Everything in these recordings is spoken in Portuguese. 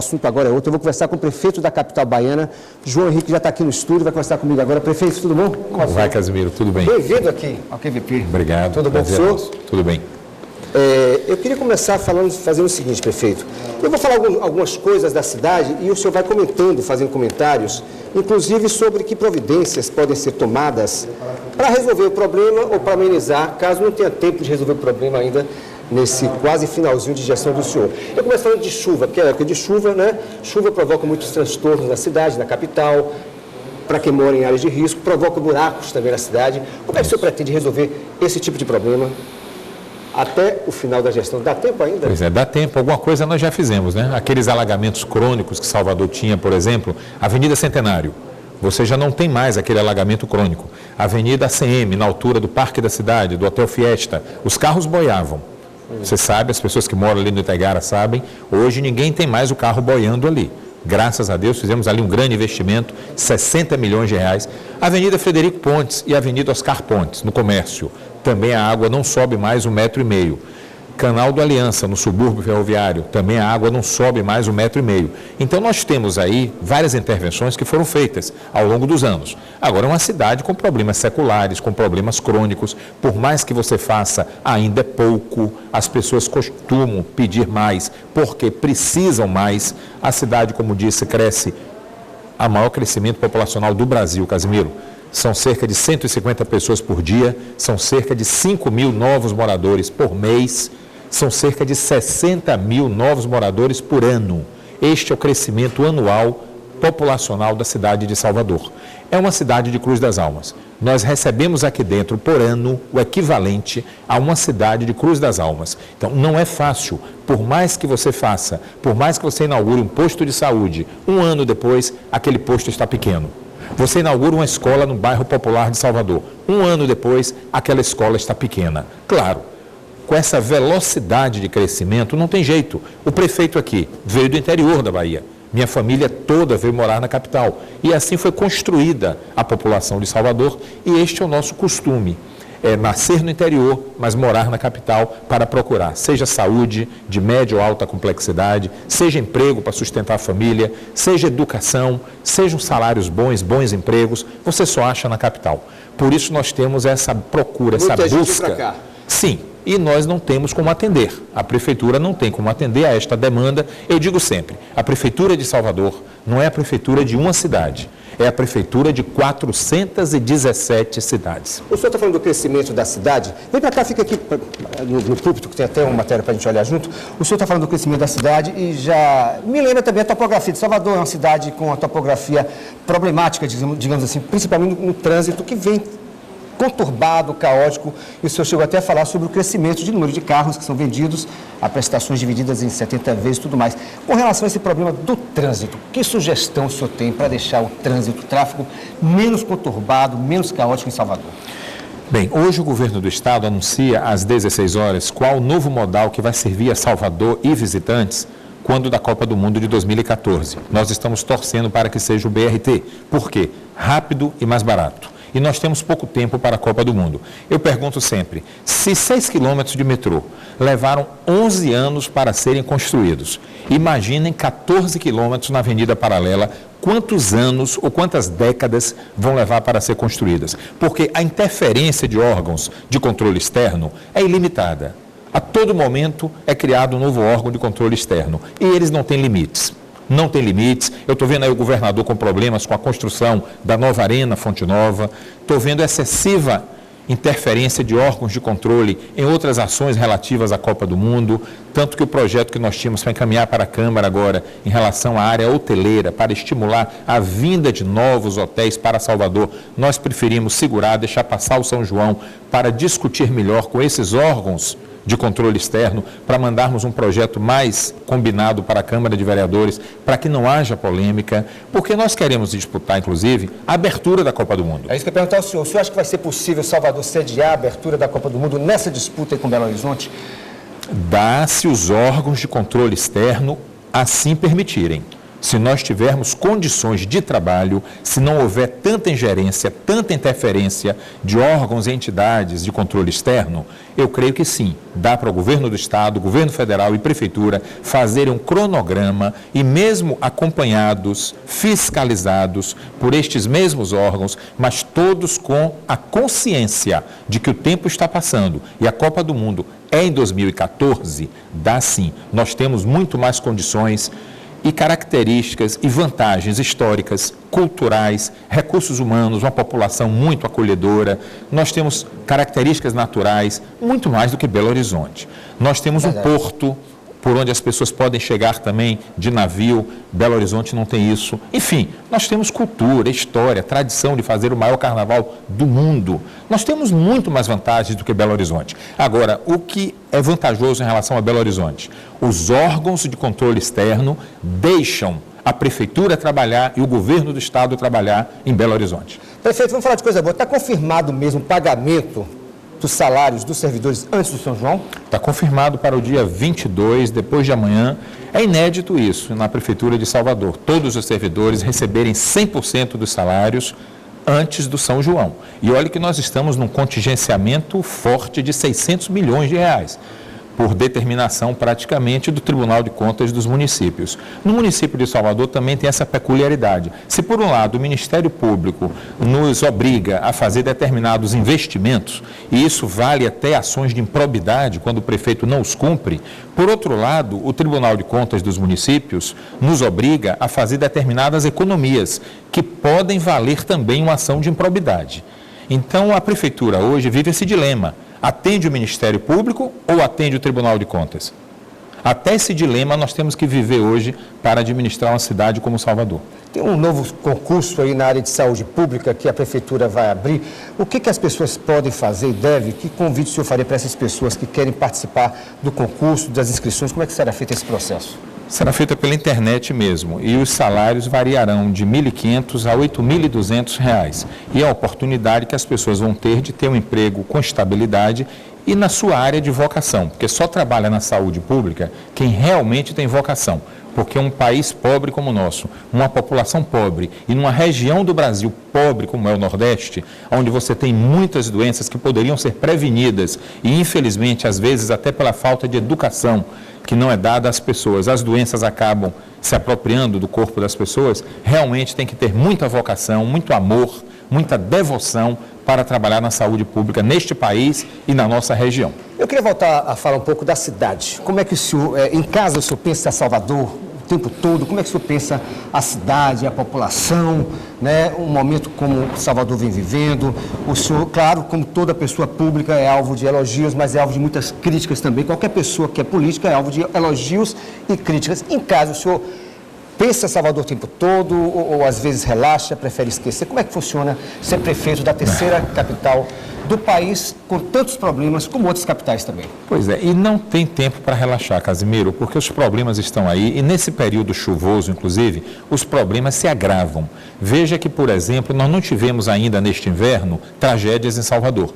O assunto agora é outro. Eu vou conversar com o prefeito da capital baiana, João Henrique, já está aqui no estúdio, vai conversar comigo agora. Prefeito, tudo bom? Como vai, Casimiro? Tudo bem? Bem-vindo aqui ao QVP. Obrigado. Tudo bom, senhor? Tudo bem. Eu queria começar fazendo o seguinte, prefeito. Eu vou falar algumas coisas da cidade e o senhor vai comentando, fazendo comentários, inclusive sobre que providências podem ser tomadas para resolver o problema ou para amenizar, caso não tenha tempo de resolver o problema ainda nesse quase finalzinho de gestão do senhor. Eu começo falando de chuva, porque é época de chuva, né? Chuva provoca muitos transtornos na cidade, na capital, para quem mora em áreas de risco, provoca buracos também na cidade. Como é que o senhor pretende resolver esse tipo de problema até o final da gestão? Dá tempo ainda? Pois é, dá tempo. Alguma coisa nós já fizemos, né? Aqueles alagamentos crônicos que Salvador tinha, por exemplo, Avenida Centenário. Você já não tem mais aquele alagamento crônico. Avenida ACM, na altura do Parque da Cidade, do Hotel Fiesta, os carros boiavam. Você sabe, as pessoas que moram ali no Itaigara sabem, hoje ninguém tem mais o carro boiando ali. Graças a Deus, fizemos ali um grande investimento, 60 milhões de reais. Avenida Frederico Pontes e Avenida Oscar Pontes, no comércio. Também a água não sobe mais 1,5 metro. Canal do Aliança, no subúrbio ferroviário, também a água não sobe mais 1,5 metro. Então nós temos aí várias intervenções que foram feitas ao longo dos anos. Agora é uma cidade com problemas seculares, com problemas crônicos. Por mais que você faça, ainda é pouco. As pessoas costumam pedir mais, porque precisam mais. A cidade, como disse, cresce a maior crescimento populacional do Brasil, Casimiro. São cerca de 150 pessoas por dia, são cerca de 5 mil novos moradores por mês, são cerca de 60 mil novos moradores por ano. Este é o crescimento anual populacional da cidade de Salvador. É uma cidade de Cruz das Almas. Nós recebemos aqui dentro, por ano, o equivalente a uma cidade de Cruz das Almas. Então, não é fácil. Por mais que você faça, por mais que você inaugure um posto de saúde, um ano depois, aquele posto está pequeno. Você inaugura uma escola no bairro popular de Salvador. Um ano depois, aquela escola está pequena. Claro, com essa velocidade de crescimento, não tem jeito. O prefeito aqui veio do interior da Bahia. Minha família toda veio morar na capital. E assim foi construída a população de Salvador. E este é o nosso costume. É nascer no interior, mas morar na capital para procurar, seja saúde de média ou alta complexidade, seja emprego para sustentar a família, seja educação, sejam salários bons, bons empregos, você só acha na capital. Por isso nós temos essa procura, essa busca. Sim, e nós não temos como atender. A prefeitura não tem como atender a esta demanda. Eu digo sempre, a prefeitura de Salvador não é a prefeitura de uma cidade. É a prefeitura de 417 cidades. O senhor está falando do crescimento da cidade. Vem para cá, fica aqui no púlpito, que tem até uma matéria para a gente olhar junto. O senhor está falando do crescimento da cidade e já me lembra também a topografia de Salvador. É uma cidade com uma topografia problemática, digamos assim, principalmente no trânsito, que vem conturbado, caótico, e o senhor chegou até a falar sobre o crescimento de número de carros que são vendidos a prestações divididas em 70 vezes e tudo mais. Com relação a esse problema do trânsito, que sugestão o senhor tem para deixar o trânsito, o tráfego menos conturbado, menos caótico em Salvador? Bem, hoje o governo do estado anuncia às 16 horas qual o novo modal que vai servir a Salvador e visitantes quando da Copa do Mundo de 2014. Nós estamos torcendo para que seja o BRT. Por quê? Rápido e mais barato. E nós temos pouco tempo para a Copa do Mundo. Eu pergunto sempre, se 6 quilômetros de metrô levaram 11 anos para serem construídos, imaginem 14 quilômetros na Avenida Paralela, quantos anos ou quantas décadas vão levar para ser construídas? Porque a interferência de órgãos de controle externo é ilimitada. A todo momento é criado um novo órgão de controle externo e eles não têm limites. Não tem limites. Eu estou vendo aí o governador com problemas com a construção da nova Arena Fonte Nova. Estou vendo excessiva interferência de órgãos de controle em outras ações relativas à Copa do Mundo. Tanto que o projeto que nós tínhamos para encaminhar para a Câmara agora, em relação à área hoteleira, para estimular a vinda de novos hotéis para Salvador, nós preferimos segurar, deixar passar o São João para discutir melhor com esses órgãos de controle externo, para mandarmos um projeto mais combinado para a Câmara de Vereadores, para que não haja polêmica, porque nós queremos disputar, inclusive, a abertura da Copa do Mundo. É isso que eu ia perguntar ao senhor. O senhor acha que vai ser possível Salvador sediar a abertura da Copa do Mundo nessa disputa aí com Belo Horizonte? Dá se os órgãos de controle externo assim permitirem. Se nós tivermos condições de trabalho, se não houver tanta ingerência, tanta interferência de órgãos e entidades de controle externo, eu creio que sim, dá para o governo do Estado, governo federal e prefeitura fazerem um cronograma e mesmo acompanhados, fiscalizados por estes mesmos órgãos, mas todos com a consciência de que o tempo está passando e a Copa do Mundo é em 2014, dá sim. Nós temos muito mais condições e características e vantagens históricas, culturais, recursos humanos, uma população muito acolhedora. Nós temos características naturais, muito mais do que Belo Horizonte. Nós temos um porto por onde as pessoas podem chegar também de navio. Belo Horizonte não tem isso. Enfim, nós temos cultura, história, tradição de fazer o maior carnaval do mundo. Nós temos muito mais vantagens do que Belo Horizonte. Agora, o que é vantajoso em relação a Belo Horizonte? Os órgãos de controle externo deixam a prefeitura trabalhar e o governo do estado trabalhar em Belo Horizonte. Prefeito, vamos falar de coisa boa. Está confirmado mesmo o pagamento dos salários dos servidores antes do São João? Está confirmado para o dia 22, depois de amanhã. É inédito isso na Prefeitura de Salvador. Todos os servidores receberem 100% dos salários antes do São João. E olha que nós estamos num contingenciamento forte de 600 milhões de reais, por determinação praticamente do Tribunal de Contas dos municípios. No município de Salvador também tem essa peculiaridade. Se por um lado o Ministério Público nos obriga a fazer determinados investimentos, e isso vale até ações de improbidade quando o prefeito não os cumpre, por outro lado, o Tribunal de Contas dos municípios nos obriga a fazer determinadas economias, que podem valer também uma ação de improbidade. Então a Prefeitura hoje vive esse dilema. Atende o Ministério Público ou atende o Tribunal de Contas? Até esse dilema nós temos que viver hoje para administrar uma cidade como Salvador. Tem um novo concurso aí na área de saúde pública que a Prefeitura vai abrir. O que as pessoas podem fazer e devem? Que convite o senhor faria para essas pessoas que querem participar do concurso, das inscrições? Como é que será feito esse processo? Será feita pela internet mesmo e os salários variarão de R$ 1.500 a R$ 8.200 e a oportunidade que as pessoas vão ter de ter um emprego com estabilidade e na sua área de vocação, porque só trabalha na saúde pública quem realmente tem vocação, porque um país pobre como o nosso, uma população pobre e numa região do Brasil pobre como é o Nordeste, onde você tem muitas doenças que poderiam ser prevenidas e infelizmente às vezes até pela falta de educação que não é dada às pessoas, as doenças acabam se apropriando do corpo das pessoas, realmente tem que ter muita vocação, muito amor, muita devoção para trabalhar na saúde pública neste país e na nossa região. Eu queria voltar a falar um pouco da cidade. Como é que o senhor, em casa, o senhor pensa em Salvador o tempo todo? Como é que o senhor pensa a cidade, a população, né? Um momento como Salvador vem vivendo. O senhor, claro, como toda pessoa pública, é alvo de elogios, mas é alvo de muitas críticas também. Qualquer pessoa que é política é alvo de elogios e críticas. Em casa, o senhor pensa Salvador o tempo todo ou às vezes relaxa, prefere esquecer? Como é que funciona ser prefeito da terceira capital do país com tantos problemas como outras capitais também? Pois é, e não tem tempo para relaxar, Casimiro, porque os problemas estão aí e nesse período chuvoso, inclusive, os problemas se agravam. Veja que, por exemplo, nós não tivemos ainda neste inverno tragédias em Salvador.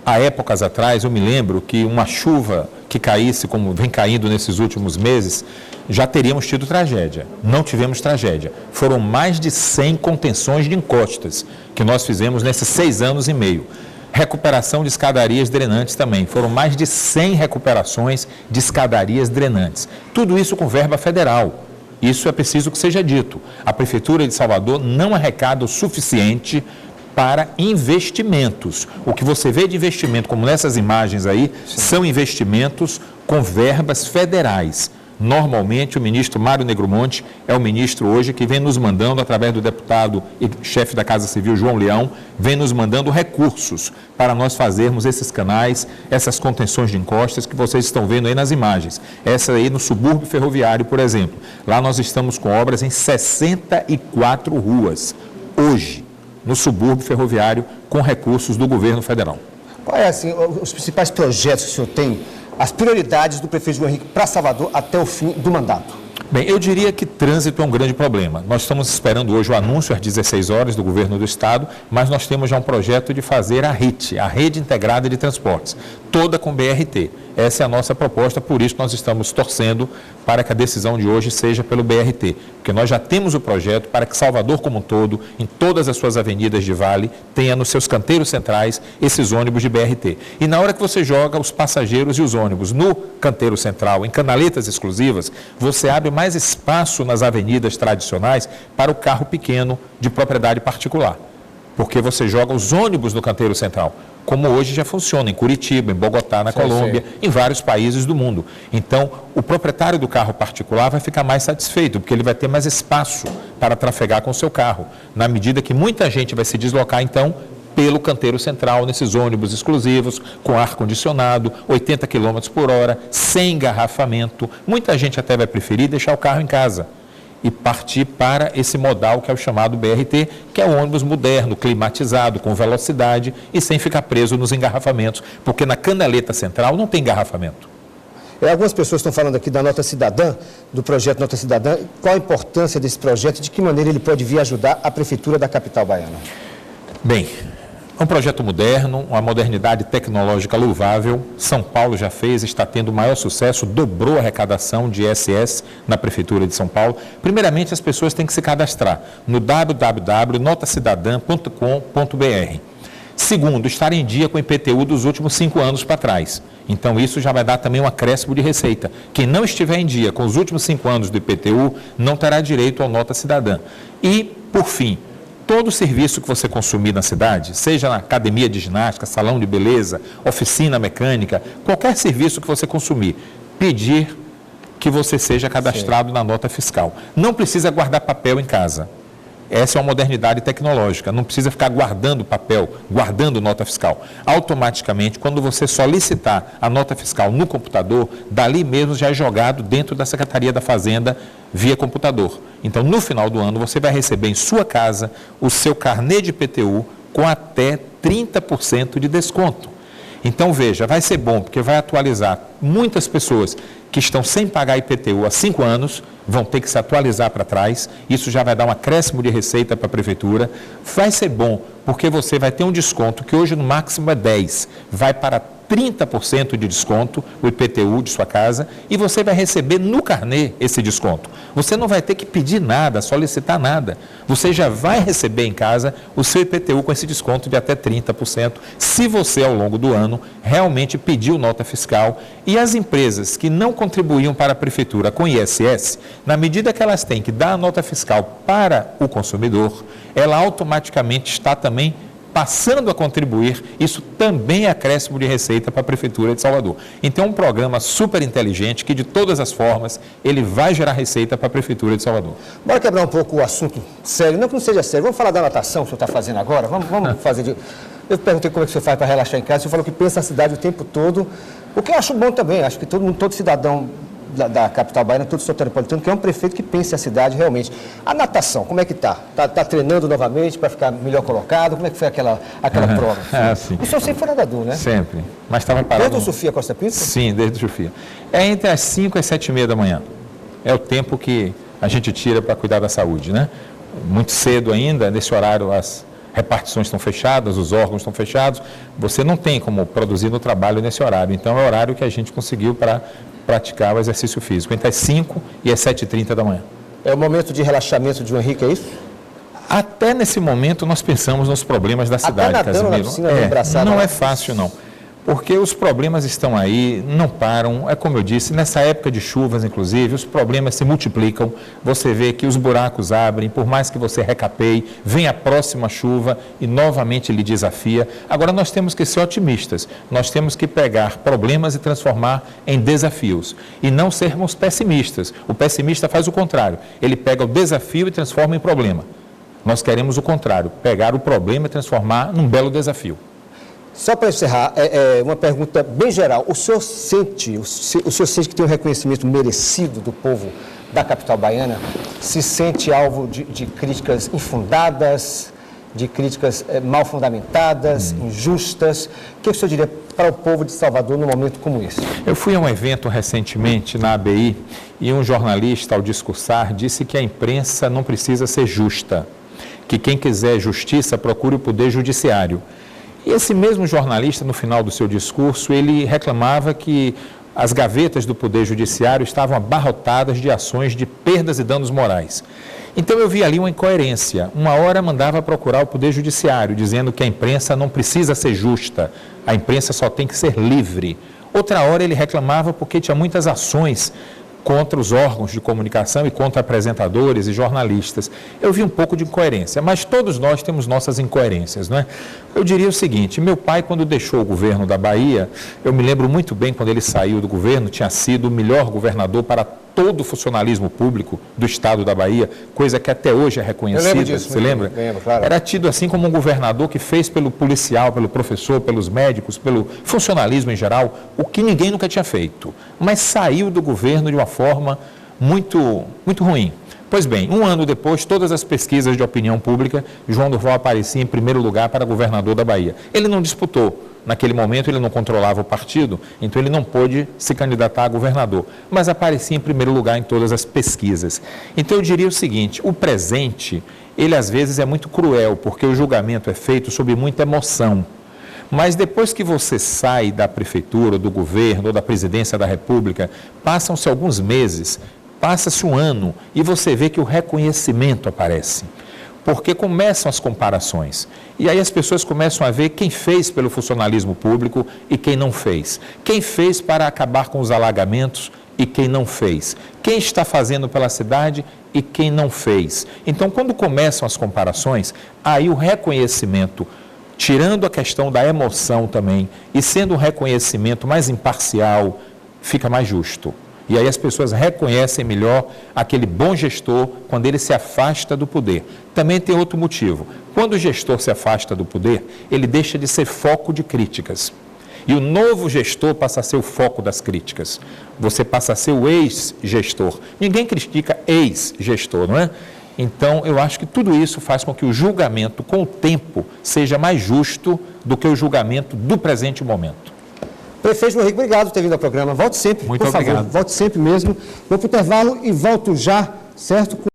Há épocas atrás, eu me lembro que uma chuva que caísse, como vem caindo nesses últimos meses, já teríamos tido tragédia. Não tivemos tragédia. Foram mais de 100 contenções de encostas que nós fizemos nesses 6 anos e meio. Recuperação de escadarias drenantes também. Foram mais de 100 recuperações de escadarias drenantes. Tudo isso com verba federal. Isso é preciso que seja dito. A Prefeitura de Salvador não arrecada o suficiente para investimentos. O que você vê de investimento, como nessas imagens aí, são investimentos com verbas federais. Normalmente, o ministro Mário Negromonte é o ministro hoje que vem nos mandando, através do deputado e chefe da Casa Civil, João Leão, vem nos mandando recursos para nós fazermos esses canais, essas contenções de encostas que vocês estão vendo aí nas imagens. Essa aí no subúrbio ferroviário, por exemplo. Lá nós estamos com obras em 64 ruas, hoje, no subúrbio ferroviário, com recursos do governo federal. Qual é, assim, os principais projetos que o senhor tem, as prioridades do prefeito João Henrique para Salvador até o fim do mandato? Bem, eu diria que trânsito é um grande problema. Nós estamos esperando hoje o anúncio às 16 horas do governo do estado, mas nós temos já um projeto de fazer a RIT, a Rede Integrada de Transportes. toda com BRT. Essa é a nossa proposta, por isso nós estamos torcendo para que a decisão de hoje seja pelo BRT, porque nós já temos o projeto para que Salvador como um todo, em todas as suas avenidas de vale, tenha nos seus canteiros centrais esses ônibus de BRT. E na hora que você joga os passageiros e os ônibus no canteiro central, em canaletas exclusivas, você abre mais espaço nas avenidas tradicionais para o carro pequeno de propriedade particular, porque você joga os ônibus no canteiro central, como hoje já funciona em Curitiba, em Bogotá, na Colômbia, em vários países do mundo. Então, o proprietário do carro particular vai ficar mais satisfeito, porque ele vai ter mais espaço para trafegar com o seu carro, na medida que muita gente vai se deslocar, então, pelo canteiro central, nesses ônibus exclusivos, com ar-condicionado, 80 km por hora, sem engarrafamento. Muita gente até vai preferir deixar o carro em casa e partir para esse modal que é o chamado BRT, que é um ônibus moderno, climatizado, com velocidade e sem ficar preso nos engarrafamentos, porque na canaleta central não tem engarrafamento. Algumas pessoas estão falando aqui da Nota Cidadã, do projeto Nota Cidadã. Qual a importância desse projeto e de que maneira ele pode vir ajudar a Prefeitura da capital baiana? Bem, é um projeto moderno, uma modernidade tecnológica louvável. São Paulo já fez, está tendo o maior sucesso, dobrou a arrecadação de ISS na Prefeitura de São Paulo. Primeiramente, as pessoas têm que se cadastrar no www.notacidadã.com.br. Segundo, estar em dia com o IPTU dos últimos 5 anos para trás. Então, isso já vai dar também um acréscimo de receita. Quem não estiver em dia com os últimos 5 anos do IPTU não terá direito ao Nota Cidadã. E, por fim, todo serviço que você consumir na cidade, seja na academia de ginástica, salão de beleza, oficina mecânica, qualquer serviço que você consumir, pedir que você seja cadastrado na nota fiscal. Não precisa guardar papel em casa. Essa é uma modernidade tecnológica, não precisa ficar guardando papel, guardando nota fiscal. Automaticamente, quando você solicitar a nota fiscal no computador, dali mesmo já é jogado dentro da Secretaria da Fazenda via computador. Então, no final do ano, você vai receber em sua casa o seu carnê de IPTU com até 30% de desconto. Então, veja, vai ser bom, porque vai atualizar. Muitas pessoas que estão sem pagar IPTU há 5 anos vão ter que se atualizar para trás. Isso já vai dar um acréscimo de receita para a Prefeitura. Vai ser bom, porque você vai ter um desconto que hoje no máximo é 10%, vai para 30% de desconto, o IPTU de sua casa, e você vai receber no carnê esse desconto. Você não vai ter que pedir nada, solicitar nada. Você já vai receber em casa o seu IPTU com esse desconto de até 30%, se você, ao longo do ano, realmente pediu nota fiscal. E as empresas que não contribuíam para a Prefeitura com ISS, na medida que elas têm que dar a nota fiscal para o consumidor, ela automaticamente está também passando a contribuir, isso também é acréscimo de receita para a Prefeitura de Salvador. Então, é um programa super inteligente que, de todas as formas, ele vai gerar receita para a Prefeitura de Salvador. Bora quebrar um pouco o assunto sério, não que não seja sério. Vamos falar da natação que o senhor está fazendo agora? Vamos fazer de... Eu perguntei como é que o senhor faz para relaxar em casa, o senhor falou que pensa na cidade o tempo todo, o que eu acho bom também, acho que todo cidadão da capital baiana, todo soteropolitano, que é um prefeito que pense a cidade realmente. A natação, como é que está? Está treinando novamente para ficar melhor colocado? Como é que foi aquela prova? Sim. O senhor sempre foi nadador, né? Sempre, mas estava parado. Desde o Sofia Costa Pinto? Sim, desde o Sofia. É entre as 5 e as 7h30 da manhã. É o tempo que a gente tira para cuidar da saúde, né? Muito cedo ainda, nesse horário as repartições estão fechadas, os órgãos estão fechados, você não tem como produzir no trabalho nesse horário. Então, é o horário que a gente conseguiu para praticar o exercício físico, entre as 5 e as 7h30 da manhã. É o momento de relaxamento de Henrique, é isso? Até nesse momento nós pensamos nos problemas da cidade, Casimiro. Não é fácil, não. Porque os problemas estão aí, não param. É como eu disse, nessa época de chuvas, inclusive, os problemas se multiplicam. Você vê que os buracos abrem, por mais que você recapeie, vem a próxima chuva e novamente lhe desafia. Agora, nós temos que ser otimistas. Nós temos que pegar problemas e transformar em desafios. E não sermos pessimistas. O pessimista faz o contrário. Ele pega o desafio e transforma em problema. Nós queremos o contrário, pegar o problema e transformar num belo desafio. Só para encerrar, uma pergunta bem geral. O senhor sente que tem um reconhecimento merecido do povo da capital baiana? Se sente alvo de críticas infundadas, de críticas mal fundamentadas, injustas? O que o senhor diria para o povo de Salvador num momento como esse? Eu fui a um evento recentemente na ABI e um jornalista, ao discursar, disse que a imprensa não precisa ser justa, que quem quiser justiça procure o poder judiciário. E esse mesmo jornalista, no final do seu discurso, ele reclamava que as gavetas do Poder Judiciário estavam abarrotadas de ações de perdas e danos morais. Então eu vi ali uma incoerência. Uma hora mandava procurar o Poder Judiciário, dizendo que a imprensa não precisa ser justa, a imprensa só tem que ser livre. Outra hora ele reclamava porque tinha muitas ações contra os órgãos de comunicação e contra apresentadores e jornalistas. Eu vi um pouco de incoerência, mas todos nós temos nossas incoerências, não é? Eu diria o seguinte, meu pai, quando deixou o governo da Bahia, eu me lembro muito bem quando ele saiu do governo, tinha sido o melhor governador para todo o funcionalismo público do estado da Bahia, coisa que até hoje é reconhecida. Eu lembro disso, você lembra? Lembro, claro. Era tido assim como um governador que fez pelo policial, pelo professor, pelos médicos, pelo funcionalismo em geral, o que ninguém nunca tinha feito. Mas saiu do governo de uma forma muito ruim. Pois bem, um ano depois, todas as pesquisas de opinião pública, João Durval aparecia em primeiro lugar para governador da Bahia. Ele não disputou. Naquele momento ele não controlava o partido, então ele não pôde se candidatar a governador, mas aparecia em primeiro lugar em todas as pesquisas. Então eu diria o seguinte, o presente, ele às vezes é muito cruel, porque o julgamento é feito sob muita emoção. Mas depois que você sai da prefeitura, do governo ou da presidência da República, passam-se alguns meses, passa-se um ano e você vê que o reconhecimento aparece. Porque começam as comparações. E aí as pessoas começam a ver quem fez pelo funcionalismo público e quem não fez. Quem fez para acabar com os alagamentos e quem não fez. Quem está fazendo pela cidade e quem não fez. Então, quando começam as comparações, aí o reconhecimento, tirando a questão da emoção também, e sendo um reconhecimento mais imparcial, fica mais justo. E aí as pessoas reconhecem melhor aquele bom gestor quando ele se afasta do poder. Também tem outro motivo. Quando o gestor se afasta do poder, ele deixa de ser foco de críticas. E o novo gestor passa a ser o foco das críticas. Você passa a ser o ex-gestor. Ninguém critica ex-gestor, não é? Então, eu acho que tudo isso faz com que o julgamento, com o tempo, seja mais justo do que o julgamento do presente momento. Prefeito João Henrique, obrigado por ter vindo ao programa. Volte sempre, Muito por favor. obrigado. Volte sempre mesmo. Vou para o intervalo e volto já, certo?